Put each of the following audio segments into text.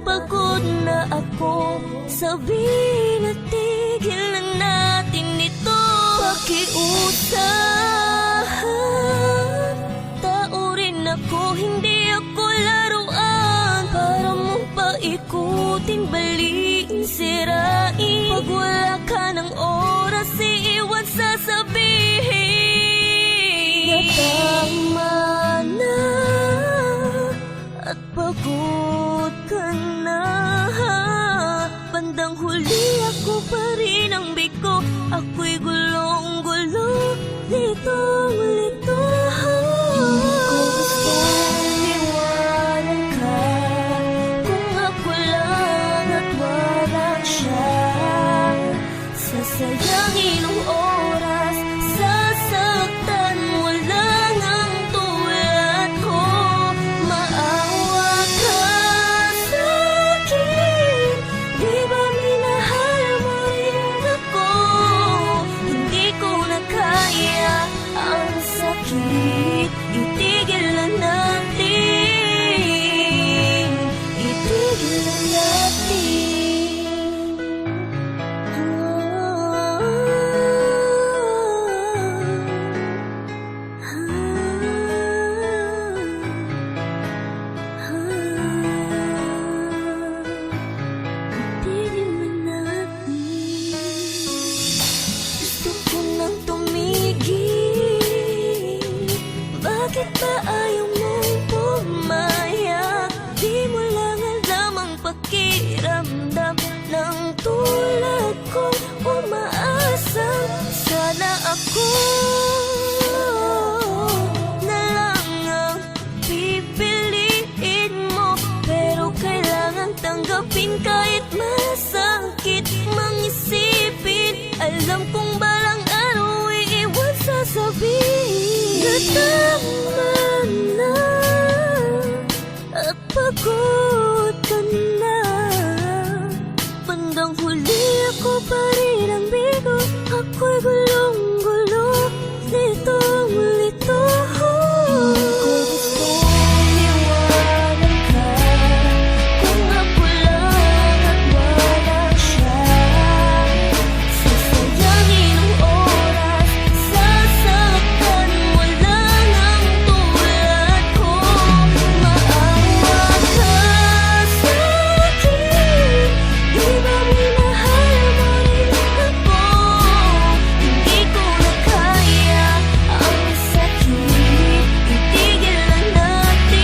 pagod na ako. Sabihin na tigil na natin ito. Pakiusahan, tao rin ako, hindi ako laruan. Para mong paikutin, baliin, sirain. Pag wala ka ng oras, iiwan sasabihin na tama na at pagod ka na. Bandang huli ako pa rin ang bigo. Ako'y gulong-gulo, litong-lito. Hindi ko gustong iwanan ka kung ako lang at wala siya. Sasayangin ang oras, sasaktan mo lang ang tulad ko. Maawa ka sa'kin, di ba minahal mo rin ako? Hindi ko na kaya ang sakit, itigil na natin, itigil na natin. Itigil na natin. Gusto ko nang tumigil. Bakit ba ayaw mong pumayag? Di mo lang alam ang pakiramdam ng tulad kong umaasa. Sana ako na lang ang pipiliin mo, pero kailangan tanggapin kahit masakit mang isipin. Alam kong balang araw iiwan sasabihin na tama na at pagod ka na. Bandang huli ako pa rin ang bigo. Ako'y gulong-gulo, litong-lito. Hindi ko gustong iwanan ka kung ako lang at wala siya. Sasayangin ang oras, sasaktan mo lang ang tulad ko. Maawa ka sa'kin, di ba minahal mo rin ako? Hindi ko na kaya ang sakit, itigil na natin,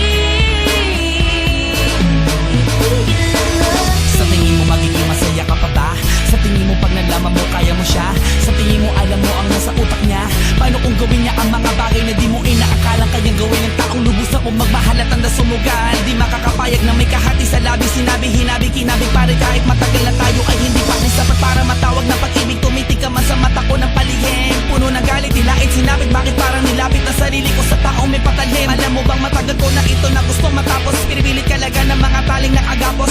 itigil na natin. Sa tingin mo magiging masaya ka pa ba? Sa tingin mo pag nalaman mo kaya mo siya? Sa tingin mo alam mo ang nasa utak niya? Paano kung gawin niya ang mga bagay na di mo inaakalang kanyang gawin? Ng taong lubos na magmahal at tanda sumugal, di makakapayag na may kahati sa labi. Sinabi, hinabi, kinabig pare kahit matagal na tayo ay hindi pa rin sapat para matawag na pag-ibig. Tumitig ka man sa mata ko ng paligid, puno ng galit, nilait, sinapit. Bakit parang nilapit ang sarili ko sa taong may patalim? Alam mo bang matagal ko na ito na gusto matapos? Pinipilit kalaga ng mga taling nakagapos.